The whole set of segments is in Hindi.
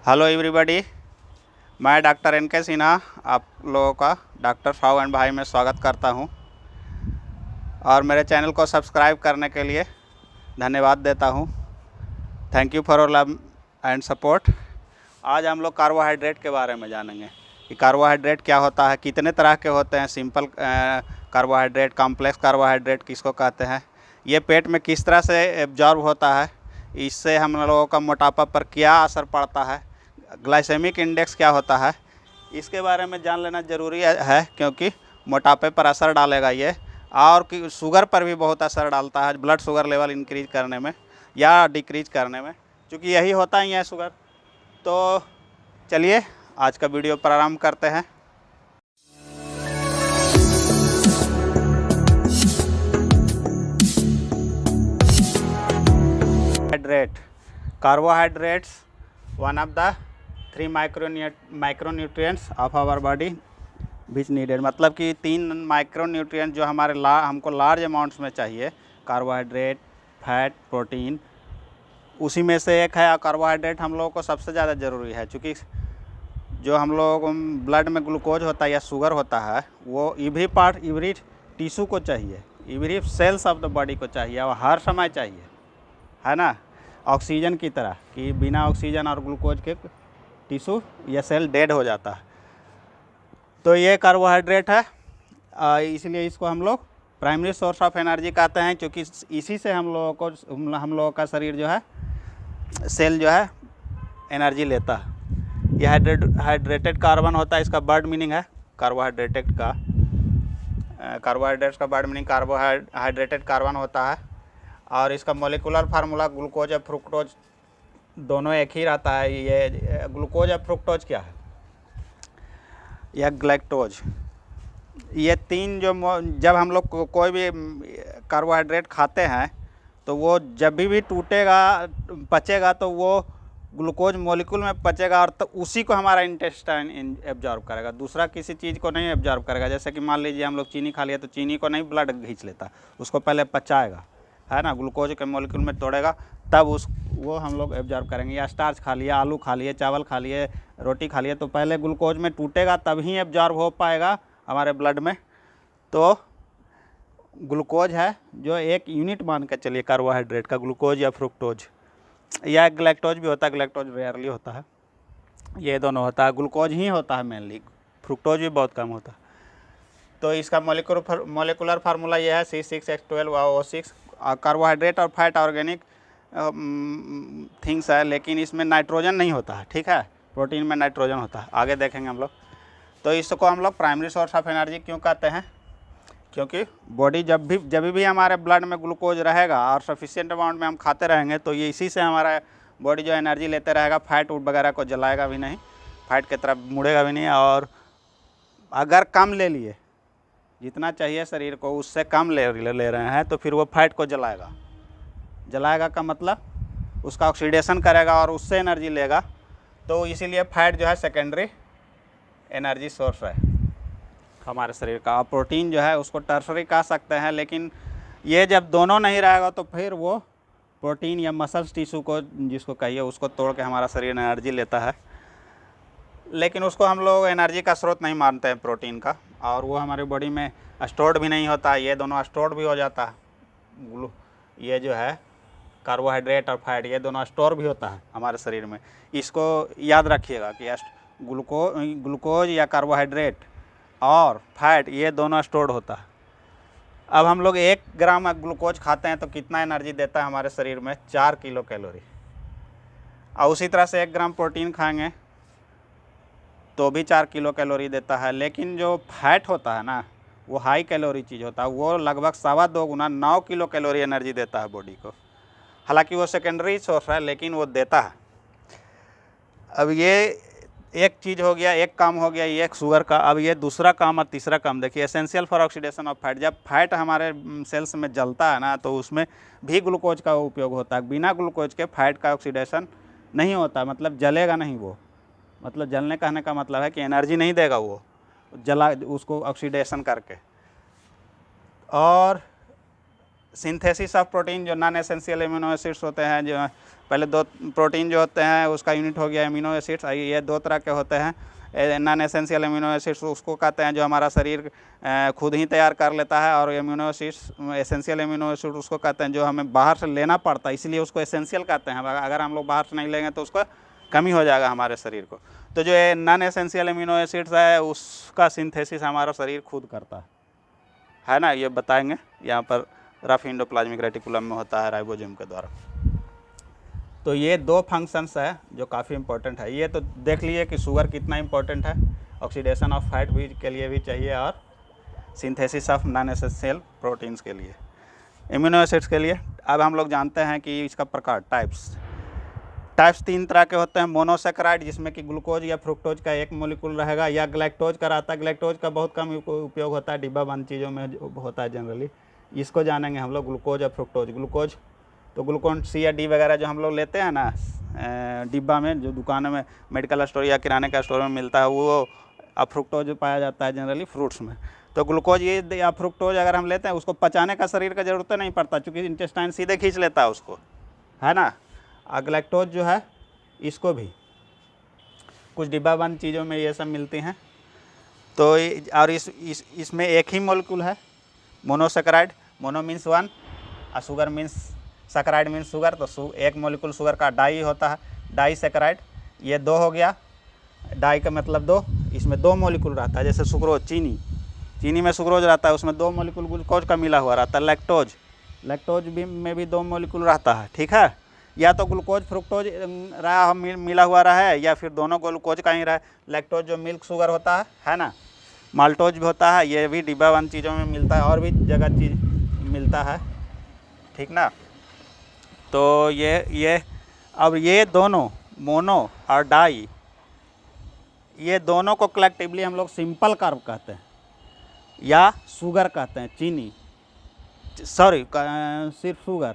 हेलो एवरीबॉडी, मैं डॉक्टर एन के सिन्हा आप लोगों का डॉक्टर साहु एंड भाई में स्वागत करता हूं और मेरे चैनल को सब्सक्राइब करने के लिए धन्यवाद देता हूं। Thank you for your love and support. आज हम लोग कार्बोहाइड्रेट के बारे में जानेंगे कि कार्बोहाइड्रेट क्या होता है, कितने तरह के होते हैं, सिंपल कार्बोहाइड्रेट, कॉम्प्लेक्स कार्बोहाइड्रेट किसको कहते हैं, ये पेट में किस तरह से एब्जॉर्ब होता है, इससे हम लोगों का मोटापा पर क्या असर पड़ता है, ग्लाइसेमिक इंडेक्स क्या होता है, इसके बारे में जान लेना ज़रूरी है क्योंकि मोटापे पर असर डालेगा ये, और कि शुगर पर भी बहुत असर डालता है, ब्लड शुगर लेवल इंक्रीज करने में या डिक्रीज करने में, क्योंकि यही होता ही है शुगर। तो चलिए आज का वीडियो प्रारंभ करते हैं। Carbohydrates one of the 3 micronutrients of our body which needed, मतलब कि 3 माइक्रोन्यूट्रिएंट जो हमारे हमको लार्ज अमाउंट्स में चाहिए, कार्बोहाइड्रेट, फैट, प्रोटीन, उसी में से एक है। कार्बोहाइड्रेट हम लोगों को सबसे ज़्यादा ज़रूरी है, क्योंकि जो हम लोग ब्लड में ग्लूकोज होता है या शुगर होता है वो एवरी टिश्यू को चाहिए, every cells of the body को चाहिए और हर समय चाहिए, है ना। ऑक्सीजन की तरह कि बिना ऑक्सीजन और ग्लूकोज के टिश्यू या सेल डेड हो जाता है। तो ये कार्बोहाइड्रेट है, इसलिए इसको हम लोग प्राइमरी सोर्स ऑफ एनर्जी कहते हैं, क्योंकि इसी से हम लोगों का शरीर जो है, सेल जो है, एनर्जी लेता है। यह हाइड्रेटेड कार्बन होता है, इसका वर्ड मीनिंग है कार्बोहाइड्रेटेड का। कार्बोहाइड्रेट्स का वर्ड मीनिंग कार्बोहाइड्रेटेड कार्बन होता है, और इसका मोलिकुलर फार्मूला ग्लूकोज या फ्रुक्टोज दोनों एक ही रहता है। ये ग्लूकोज या फ्रुक्टोज क्या है या ग्लैक्टोज, ये तीन जो जब हम लोग कोई भी कार्बोहाइड्रेट खाते हैं तो वो जब भी टूटेगा, पचेगा, तो वो ग्लूकोज मॉलिक्यूल में पचेगा और तो उसी को हमारा इंटेस्टाइन एब्जॉर्ब करेगा, दूसरा किसी चीज़ को नहीं एब्जॉर्ब करेगा। जैसे कि मान लीजिए हम लोग चीनी खा लिया तो चीनी को नहीं ब्लड खींच लेता, उसको पहले पचाएगा, है ना, ग्लूकोज के मॉलिक्यूल में तोड़ेगा, तब वो हम लोग एब्जॉर्ब करेंगे। या स्टार्च खा लिया, आलू खा लिए, चावल खा लिए, रोटी खा लिए, तो पहले ग्लूकोज में टूटेगा तभी एब्जॉर्ब हो पाएगा हमारे ब्लड में। तो ग्लूकोज है जो एक यूनिट मान के चलिए कार्बोहाइड्रेट का, ग्लूकोज या फ्रुक्टोज, या ग्लैक्टोज भी होता है, ग्लैक्टोज रेयरली होता है, ये दोनों होता है। ग्लूकोज ही होता है मेनली, फ्रुक्टोज भी बहुत कम होता है। तो इसका मोलिकुलर फार्मूला ये है C6H12O6। कार्बोहाइड्रेट और फैट ऑर्गेनिक थिंग्स है, लेकिन इसमें नाइट्रोजन नहीं होता है, ठीक है। प्रोटीन में नाइट्रोजन होता है, आगे देखेंगे हम लोग। तो इसको हम लोग प्राइमरी सोर्स ऑफ एनर्जी क्यों कहते हैं, क्योंकि बॉडी जब भी हमारे ब्लड में ग्लूकोज रहेगा और सफिशिएंट अमाउंट में हम खाते रहेंगे, तो ये इसी से हमारा बॉडी जो एनर्जी लेते रहेगा, फैट वगैरह को जलाएगा भी नहीं, फैट की तरफ मुड़ेगा भी नहीं। और अगर कम ले लिए, जितना चाहिए शरीर को उससे कम ले रहे हैं, तो फिर वो फैट को जलाएगा का मतलब उसका ऑक्सीडेशन करेगा और उससे एनर्जी लेगा। तो इसीलिए फैट जो है सेकेंडरी एनर्जी सोर्स है हमारे शरीर का। और प्रोटीन जो है उसको टर्सरी कह सकते हैं, लेकिन ये जब दोनों नहीं रहेगा तो फिर वो प्रोटीन या मसल्स टिश्यू को जिसको कहिए उसको तोड़ के हमारा शरीर एनर्जी लेता है, लेकिन उसको हम लोग एनर्जी का स्रोत नहीं मानते हैं प्रोटीन का, और वो हमारी बॉडी में स्टोर्ड भी नहीं होता है। ये दोनों स्टोर्ड भी हो जाता है, ये जो है कार्बोहाइड्रेट और फैट, ये दोनों स्टोर भी होता है हमारे शरीर में। इसको याद रखिएगा कि ग्लूकोज या कार्बोहाइड्रेट और फैट ये दोनों स्टोर्ड होता है। अब हम लोग 1 ग्राम ग्लूकोज खाते हैं तो कितना एनर्जी देता है हमारे शरीर में, 4 किलो कैलोरी। और उसी तरह से 1 ग्राम प्रोटीन खाएंगे तो भी 4 किलो कैलोरी देता है। लेकिन जो फैट होता है ना, वो हाई कैलोरी चीज़ होता है, वो लगभग 2.25 गुना 9 किलो कैलोरी एनर्जी देता है बॉडी को। हालांकि वो सेकेंडरी सोर्स है, लेकिन वो देता है। अब ये एक चीज़ हो गया, एक काम हो गया ये शुगर का। अब ये दूसरा काम और तीसरा काम देखिए, essential for oxidation of fat. जब फैट हमारे सेल्स में जलता है ना, तो उसमें भी ग्लूकोज का उपयोग होता है। बिना ग्लूकोज के फैट का ऑक्सीडेशन नहीं होता, मतलब जलेगा नहीं वो, मतलब जलने कहने का मतलब है कि एनर्जी नहीं देगा वो, उसको ऑक्सीडेशन करके। और सिंथेसिस ऑफ प्रोटीन, जो नॉन एसेंशियल एमिनो एसिड्स होते हैं, जो पहले दो प्रोटीन जो होते हैं उसका यूनिट हो गया एमिनो एसिड्स। ये दो तरह के होते हैं, नॉन एसेंशियल एमिनो एसिड्स उसको कहते हैं जो हमारा शरीर खुद ही तैयार कर लेता है, और amino acids essential amino acid उसको कहते हैं जो हमें बाहर से लेना पड़ता है, इसलिए उसको एसेंशियल कहते हैं। अगर हम लोग बाहर से नहीं लेंगे तो उसको कमी हो जाएगा हमारे शरीर को। तो जो नॉन एसेंशियल एमिनो एसिड्स है उसका सिंथेसिस हमारा शरीर खुद करता है ना, ये बताएंगे। यहाँ पर रफ एंडोप्लाज्मिक रेटिकुलम में होता है राइबोसोम के द्वारा। तो ये दो फंक्शंस है जो काफ़ी इंपॉर्टेंट है। ये तो देख लिए कि शुगर कितना इंपॉर्टेंट है, ऑक्सीडेशन ऑफ फैट भी के लिए भी चाहिए, और synthesis of non essential proteins के लिए, एमिनो एसिड्स के लिए। अब हम लोग जानते हैं कि इसका प्रकार टाइप्स 3 तरह के होते हैं। मोनोसेकेराइड, जिसमें कि ग्लूकोज या फ्रुक्टोज का एक मोलिकुल रहेगा, या ग्लैक्टोज का रहता है। ग्लैक्टोज का बहुत कम उपयोग होता है, डिब्बा बंद चीज़ों में होता है जनरली। इसको जानेंगे हम लोग, ग्लूकोज और फ्रुक्टोज। ग्लूकोज तो ग्लूकोन सी या डी वगैरह जो हम लोग लेते हैं ना डिब्बा में, जो दुकानों में मेडिकल स्टोर या किराने का स्टोर में मिलता है, वो अब फ्रुक्टोज पाया जाता है जनरली फ्रूट्स में। तो ग्लूकोज ये या फ्रुक्टोज अगर हम लेते हैं, उसको पचाने का शरीर का ज़रूरत नहीं पड़ता, क्योंकि इंटेस्टाइन सीधे खींच लेता है उसको, है ना। ग्लैक्टोज जो है इसको भी कुछ डिब्बा बंद चीज़ों में ये सब मिलती हैं। तो और इसमें एक ही मॉलिक्यूल है, मोनोसेकेराइड। मोनो मीन्स 1 और sugar means saccharide means sugar. तो एक मॉलिक्यूल शुगर का डाई होता है, डाई सेकेराइड। ये 2 हो गया, डाई का मतलब 2। इसमें 2 मॉलिक्यूल रहता है, जैसे सुक्रोज, चीनी में सुक्रोज रहता है, उसमें 2 मॉलिक्यूल ग्लूकोज का मिला हुआ रहता है। लैक्टोज भी में भी 2 मॉलिक्यूल रहता है, ठीक है। या तो ग्लूकोज फ्रुक्टोज रहा मिला हुआ रहा है, या फिर दोनों ग्लूकोज का ही रहा है। लैक्टोज जो मिल्क शुगर होता है ना, माल्टोज भी होता है, ये भी डिब्बा बंद चीज़ों में मिलता है, और भी जगह चीज़ मिलता है, ठीक ना। तो ये अब ये दोनों मोनो और डाई, ये दोनों को कलेक्टिवली हम लोग सिंपल कार्ब कहते हैं या शुगर कहते हैं, चीनी, सॉरी सिर्फ शुगर।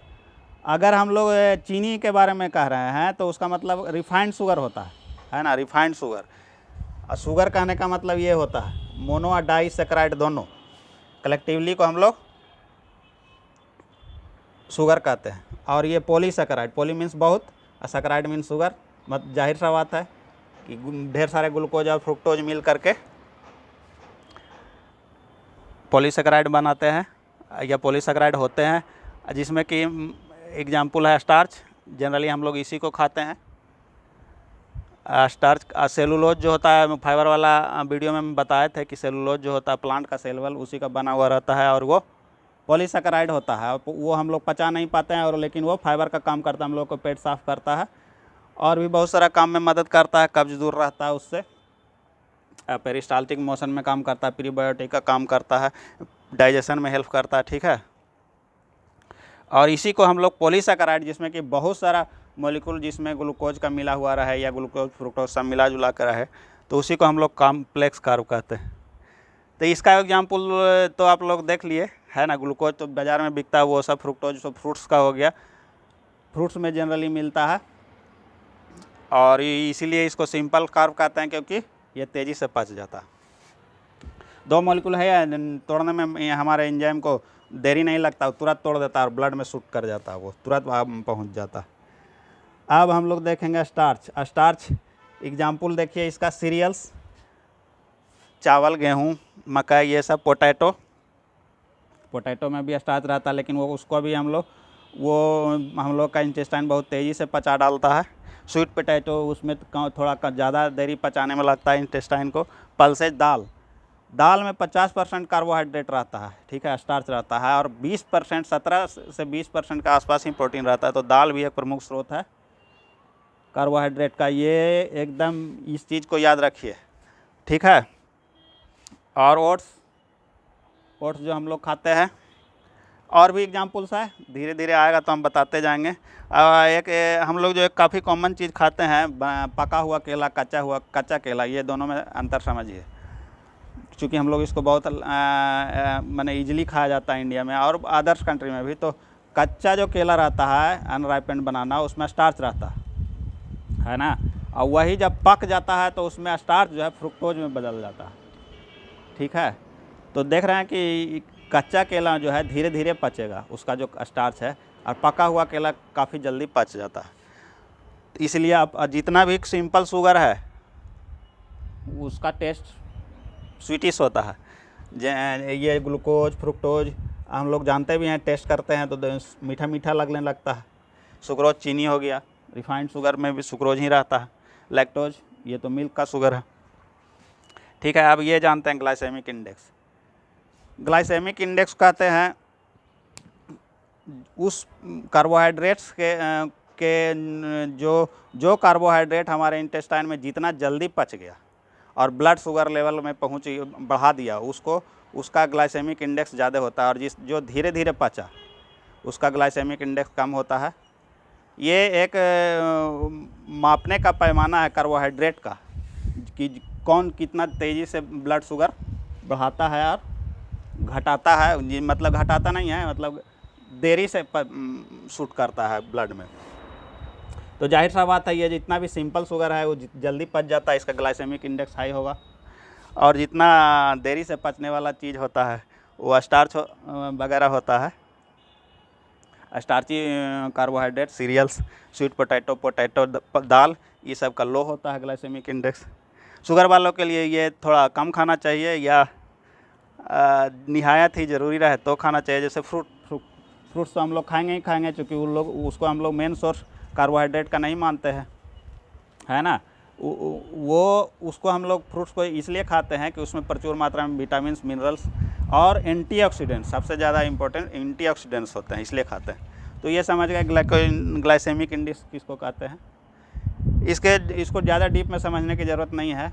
अगर हम लोग चीनी के बारे में कह रहे हैं तो उसका मतलब रिफाइंड शुगर होता है ना, रिफाइंड शुगर। और शुगर कहने का मतलब ये होता है मोनो और डाई सेकेराइड दोनों कलेक्टिवली को हम लोग शुगर कहते हैं। और ये पॉलीसेकेराइड, पॉली मीन्स बहुत और सेकेराइड मीन्स शुगर। जाहिर सा बात है कि ढेर सारे ग्लूकोज और फ्रुक्टोज मिल करके पॉलीसेकेराइड बनाते हैं या पॉलीसेकेराइड होते हैं, जिसमें कि एग्जाम्पल है स्टार्च। जनरली हम लोग इसी को खाते हैं, स्टार्च। सेलुलोज जो होता है, फाइबर वाला वीडियो में बताए थे कि सेलुलोज जो होता है प्लांट का सेलुलर, उसी का बना हुआ रहता है, और वो पॉलीसेकेराइड होता है। वो हम लोग पचा नहीं पाते हैं, और लेकिन वो फाइबर का काम करता है, हम लोग को पेट साफ करता है, और भी बहुत सारा काम में मदद करता है। कब्ज दूर रहता है उससे, पेरिस्टाल्टिक मोशन में काम करता है, प्रीबायोटिक का काम करता है, डाइजेशन में हेल्प करता है, ठीक है। और इसी को हम लोग पॉलीसेकेराइड, जिसमें कि बहुत सारा मॉलिक्यूल जिसमें ग्लूकोज का मिला हुआ रहा है या ग्लूकोज फ्रुक्टोज सब मिला जुला कर है, तो उसी को हम लोग कॉम्प्लेक्स कार्ब कहते हैं। तो इसका एग्जाम्पल तो आप लोग देख लिए, है ना। ग्लूकोज तो बाज़ार में बिकता है, वो सब फ्रुक्टोज तो फ्रूट्स का हो गया, फ्रूट्स में जनरली मिलता है, और इसीलिए इसको सिंपल कार्ब कहते हैं, क्योंकि ये तेज़ी से पच जाता है। 2 मॉलिक्यूल है, तोड़ने में हमारे एंजाइम को देरी नहीं लगता, तुरंत तोड़ देता है और ब्लड में शूट कर जाता है, वो तुरंत पहुंच जाता है। अब हम लोग देखेंगे स्टार्च एग्जाम्पल देखिए इसका, सीरियल्स, चावल, गेहूं, मकई, ये सब। पोटैटो में भी स्टार्च रहता है, लेकिन वो उसको भी हम लोग का इंटेस्टाइन बहुत तेज़ी से पचा डालता है। स्वीट पोटैटो, उसमें थोड़ा ज़्यादा देरी पचाने में लगता है इंटेस्टाइन को। पल्सेज, दाल में 50% कार्बोहाइड्रेट रहता है, ठीक है, स्टार्च रहता है, और 20%, 17 से 20% के आसपास ही प्रोटीन रहता है। तो दाल भी एक प्रमुख स्रोत है कार्बोहाइड्रेट का, ये एकदम इस चीज़ को याद रखिए, ठीक है। और ओट्स जो हम लोग खाते हैं, और भी एग्जाम्पल्स है, धीरे धीरे आएगा तो हम बताते जाएंगे। हम लोग जो एक काफ़ी कॉमन चीज़ खाते हैं, पका हुआ केला, कच्चा केला, ये दोनों में अंतर समझिए। चूँकि हम लोग इसको बहुत माने ईजिली खाया जाता है इंडिया में और अदर्स कंट्री में भी। तो कच्चा जो केला रहता है, अनराइपेंड बनाना, उसमें स्टार्च रहता है ना, और वही जब पक जाता है तो उसमें स्टार्च जो है फ्रुक्टोज में बदल जाता है, ठीक है। तो देख रहे हैं कि कच्चा केला जो है धीरे धीरे पचेगा, उसका जो स्टार्च है, और पका हुआ केला काफ़ी जल्दी पच जाता है। इसलिए आप जितना भी सिंपल शुगर है उसका टेस्ट स्वीटिश होता है। ये ग्लूकोज, फ्रुक्टोज हम लोग जानते भी हैं, टेस्ट करते हैं तो मीठा मीठा लगने लगता है। सुक्रोज चीनी हो गया, रिफाइंड शुगर में भी सुक्रोज ही रहता है। लैक्टोज ये तो मिल्क का शुगर है, ठीक है। अब ये जानते हैं ग्लाइसेमिक इंडेक्स। ग्लाइसेमिक इंडेक्स कहते हैं उस कार्बोहाइड्रेट्स के जो कार्बोहाइड्रेट हमारे इंटेस्टाइन में जितना जल्दी पच गया और ब्लड शुगर लेवल में बढ़ा दिया उसको, उसका ग्लाइसेमिक इंडेक्स ज़्यादा होता है, और जो धीरे धीरे पचा उसका ग्लाइसेमिक इंडेक्स कम होता है। ये एक मापने का पैमाना है कार्बोहाइड्रेट का कि कौन कितना तेज़ी से ब्लड शुगर बढ़ाता है और घटाता है। मतलब घटाता नहीं है, मतलब देरी से शूट करता है ब्लड में। तो जाहिर सा बात है ये जितना भी सिंपल शुगर है वो जल्दी पच जाता है, इसका ग्लाइसेमिक इंडेक्स हाई होगा। और जितना देरी से पचने वाला चीज़ होता है वो स्टार्च वगैरह होता है, starchy carbohydrate, cereals, sweet potato, दाल, ये सब का लो होता है ग्लाइसेमिक इंडेक्स। शुगर वालों के लिए ये थोड़ा कम खाना चाहिए, या निहायत ही ज़रूरी रहे तो खाना चाहिए। जैसे फ्रूट्स तो हम लोग खाएंगे ही खाएंगे, क्योंकि उन लोग उसको हम लोग मेन सोर्स कार्बोहाइड्रेट का नहीं मानते हैं, है ना। वो उसको हम लोग फ्रूट्स को इसलिए खाते हैं कि उसमें प्रचुर मात्रा में विटामिन्स, मिनरल्स और एंटीऑक्सीडेंट्स, सबसे ज़्यादा इंपॉर्टेंट एंटीऑक्सीडेंट्स होते हैं, इसलिए खाते हैं। तो ये समझ गए ग्लाइसेमिक इंडेक्स किसको कहते हैं। इसको ज़्यादा डीप में समझने की ज़रूरत नहीं है,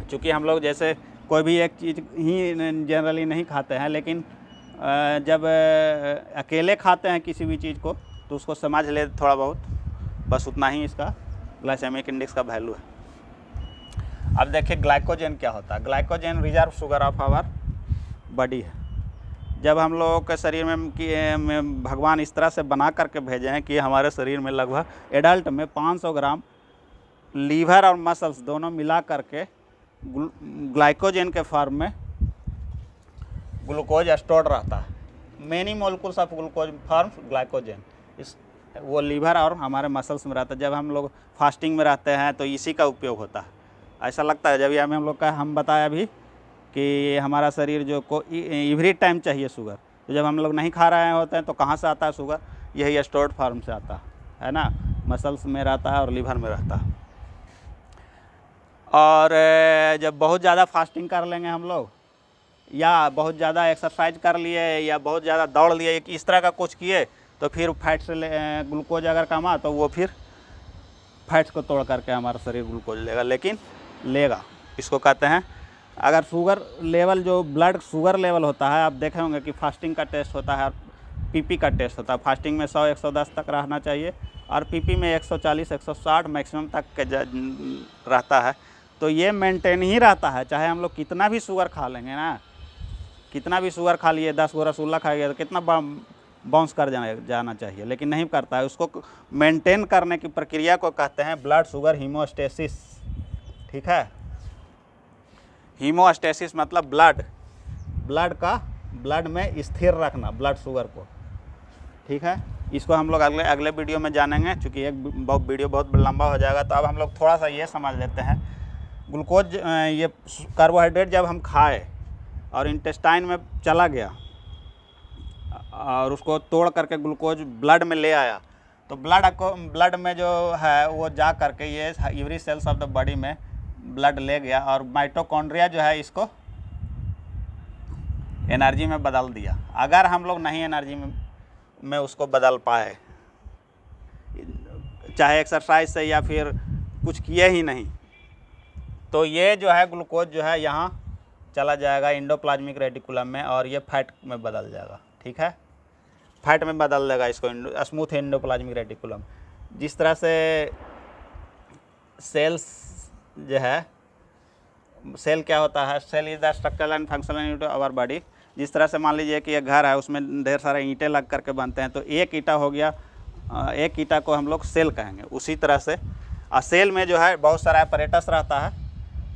क्योंकि हम लोग जैसे कोई भी एक चीज़ ही जनरली नहीं खाते हैं, लेकिन जब अकेले खाते हैं किसी भी चीज़ को तो उसको समझ ले थोड़ा बहुत, बस उतना ही इसका ग्लाइसेमिक इंडेक्स का वैल्यू है। अब देखिए ग्लाइकोजन क्या होता है। Glycogen reserve sugar of our body है। जब हम लोगों के शरीर में भगवान इस तरह से बना करके भेजे हैं कि हमारे शरीर में लगभग एडल्ट में 500 ग्राम लीवर और मसल्स दोनों मिला करके ग्लाइकोजन के फॉर्म में ग्लूकोज स्टोर्ड रहता है। Many molecules of glucose forms glycogen, वो लीवर और हमारे मसल्स में रहता है। जब हम लोग फास्टिंग में रहते हैं तो इसी का उपयोग होता है। ऐसा लगता है जब हम लोग का हम बताया अभी कि हमारा शरीर जो को एवरी टाइम चाहिए शुगर, तो जब हम लोग नहीं खा रहे होते हैं तो कहाँ से आता है शुगर, यही स्टोर्ड फॉर्म से आता है ना, मसल्स में रहता है और लीवर में रहता है। और जब बहुत ज़्यादा फास्टिंग कर लेंगे हम लोग, या बहुत ज़्यादा एक्सरसाइज कर लिए, या बहुत ज़्यादा दौड़ लिए, इस तरह का कुछ किए, तो फिर फैट से ग्लूकोज अगर कमा तो वो फिर फैट्स को तोड़ करके हमारा शरीर ग्लूकोज लेगा, लेकिन लेगा। इसको कहते हैं अगर शुगर लेवल, जो ब्लड शुगर लेवल होता है, आप देखे होंगे कि फास्टिंग का टेस्ट होता है और पीपी का टेस्ट होता है। फास्टिंग में 100-110 तक रहना चाहिए और पीपी में 140-160 मैक्सिमम तक के रहता है। तो ये मेंटेन ही रहता है, चाहे हम लोग कितना भी शुगर खा लेंगे ना, कितना भी शुगर खा लिए, 10 गो रसगुल्ला खाइए तो कितना बाउंस कर जाना चाहिए, लेकिन नहीं करता है। उसको मेंटेन करने की प्रक्रिया को कहते हैं ब्लड शुगर हीमोस्टेसिस, ठीक है। हीमोस्टेसिस मतलब ब्लड में स्थिर रखना ब्लड शुगर को, ठीक है। इसको हम लोग अगले वीडियो में जानेंगे, क्योंकि वीडियो बहुत लंबा हो जाएगा। तो अब हम लोग थोड़ा सा ये समझ लेते हैं, ग्लूकोज, ये कार्बोहाइड्रेट जब हम खाए और इंटेस्टाइन में चला गया और उसको तोड़ करके ग्लूकोज ब्लड में ले आया, तो ब्लड में जो है वो जा करके ये every cells of the body में ब्लड ले गया, और माइटोकॉन्ड्रिया जो है इसको एनर्जी में बदल दिया। अगर हम लोग नहीं एनर्जी में उसको बदल पाए, चाहे एक्सरसाइज से या फिर कुछ किए ही नहीं, तो ये जो है ग्लूकोज जो है यहाँ चला जाएगा एंडोप्लाज्मिक रेटिकुलम में, और ये फैट में बदल जाएगा, ठीक है। फैट में बदल देगा इसको, स्मूथ एंडोप्लाज्मिक रेटिकुलम। जिस तरह से सेल्स जो है, सेल क्या होता है, cell is the structural and functional unit of our body. जिस तरह से मान लीजिए कि एक घर है, उसमें ढेर सारे ईंटें लग करके बनते हैं, तो एक ईंटा हो गया, एक ईंटा को हम लोग सेल कहेंगे। उसी तरह से सेल में जो है बहुत सारा अपरेटस रहता है,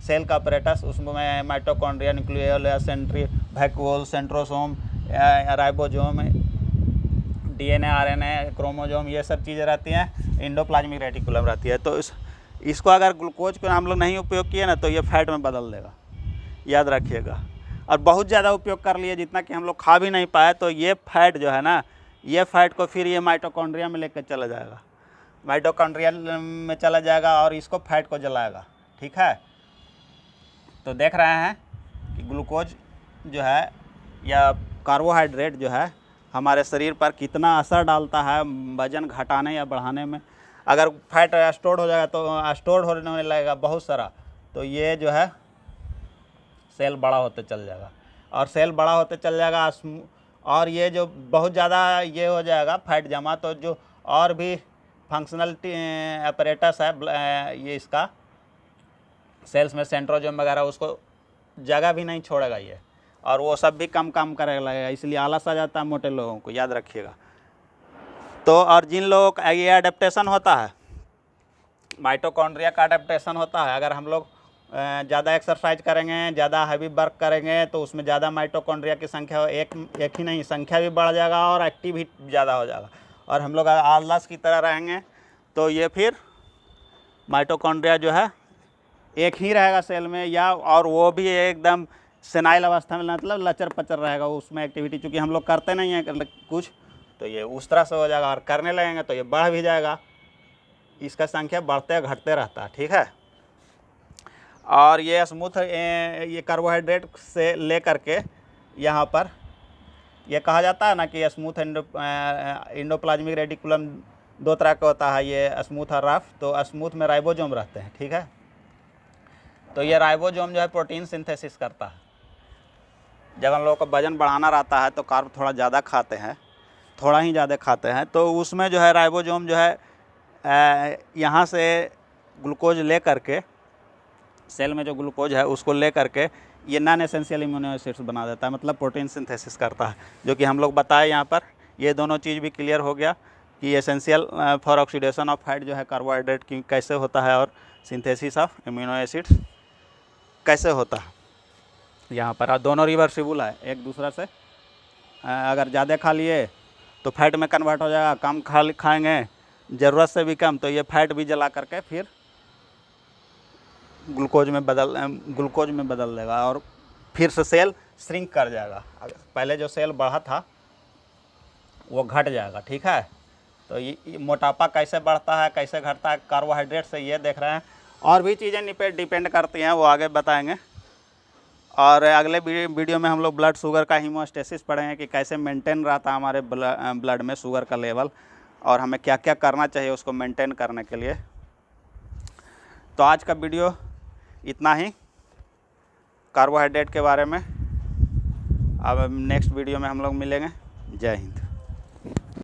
सेल का अपरेटस, उसमें mitochondria, nucleus, vacuole, centrosome, ribosome, DNA, RNA, chromosome, ये सब चीज़ें रहती हैं, एंडोप्लाज्मिक रेटिकुलम रहती है। तो इसको अगर ग्लूकोज को हम लोग नहीं उपयोग किए ना तो ये फैट में बदल देगा, याद रखिएगा। और बहुत ज़्यादा उपयोग कर लिए, जितना कि हम लोग खा भी नहीं पाए, तो ये फैट जो है ना, ये फैट को फिर ये माइटोकॉन्ड्रिया में लेकर चला जाएगा, माइटोकॉन्ड्रिया में चला जाएगा और इसको फैट को जलाएगा, ठीक है। तो देख रहे हैं कि ग्लूकोज जो है या कार्बोहाइड्रेट जो है हमारे शरीर पर कितना असर डालता है वजन घटाने या बढ़ाने में। अगर फैट स्टोर हो जाएगा तो स्टोर होने लगेगा बहुत सारा, तो ये जो है सेल बड़ा होते चल जाएगा, और सेल बड़ा होते चल जाएगा, और ये जो बहुत ज़्यादा ये हो जाएगा फैट जमा, तो जो और भी फंक्शनल अपरेटस है ये इसका सेल्स में, सेंट्रोजोम वगैरह, उसको जगह भी नहीं छोड़ेगा ये, और वो सब भी कम काम करेगा लगेगा, इसलिए आलस आ जाता है मोटे लोगों को, याद रखिएगा। तो और जिन लोगों का ये अडेप्टेशन होता है, माइटोकॉन्ड्रिया का अडेप्टेशन होता है, अगर हम लोग ज़्यादा एक्सरसाइज करेंगे, ज़्यादा हैवी वर्क करेंगे, तो उसमें ज़्यादा माइटोकॉन्ड्रिया की संख्या एक ही नहीं, संख्या भी बढ़ जाएगा और एक्टिव भी ज़्यादा हो जाएगा। और हम लोग आलस की तरह रहेंगे तो ये फिर माइटोकॉन्ड्रिया जो है एक ही रहेगा सेल में, या और वो भी एकदम सेनाइल अवस्था में, मतलब लचर पचर रहेगा, उसमें एक्टिविटी चूँकि हम लोग करते नहीं हैं कुछ, तो ये उस तरह से हो जाएगा। और करने लगेंगे तो ये बढ़ भी जाएगा, इसका संख्या बढ़ते घटते रहता है, ठीक है। और ये स्मूथ ये कार्बोहाइड्रेट से ले करके यहाँ पर ये कहा जाता है ना कि स्मूथ एंडोप्लाज्मिक रेटिकुलम दो तरह का होता है, ये स्मूथ और रफ। तो स्मूथ में राइबोसोम रहते हैं, ठीक है। तो ये राइबोसोम जो है प्रोटीन सिंथेसिस करता है। जब हम लोगों को वजन बढ़ाना रहता है तो कार्ब थोड़ा ज़्यादा खाते हैं, थोड़ा ही ज़्यादा खाते हैं, तो उसमें जो है राइबोसोम जो है यहाँ से ग्लूकोज ले करके, सेल में जो ग्लूकोज है उसको ले करके ये नॉन एसेंशियल इम्यूनो एसिड्स बना देता है, मतलब प्रोटीन सिंथेसिस करता है, जो कि हम लोग बताए यहाँ पर। ये दोनों चीज़ भी क्लियर हो गया कि essential for oxidation of fat जो है कार्बोहाइड्रेट की कैसे होता है, और सिंथेसिस ऑफ इम्यूनो एसिड्स कैसे होता है यहाँ पर। दोनों रिवर्सिबल है एक दूसरा से, अगर ज़्यादा खा लिए तो फैट में कन्वर्ट हो जाएगा, कम खाएंगे ज़रूरत से भी कम, तो ये फैट भी जला करके फिर ग्लूकोज में बदल देगा, और फिर से सेल श्रिंक कर जाएगा। पहले जो सेल बढ़ा था वो घट जाएगा, ठीक है। तो ये मोटापा कैसे बढ़ता है, कैसे घटता है कार्बोहाइड्रेट से, ये देख रहे हैं। और भी चीज़ें डिपेंड करती हैं, वो आगे बताएंगे। और अगले वीडियो में हम लोग ब्लड शुगर का हीमोस्टेसिस पढ़ेंगे कि कैसे मेंटेन रहता है हमारे ब्लड में शुगर का लेवल, और हमें क्या क्या करना चाहिए उसको मेंटेन करने के लिए। तो आज का वीडियो इतना ही कार्बोहाइड्रेट के बारे में। अब नेक्स्ट वीडियो में हम लोग मिलेंगे। जय हिंद।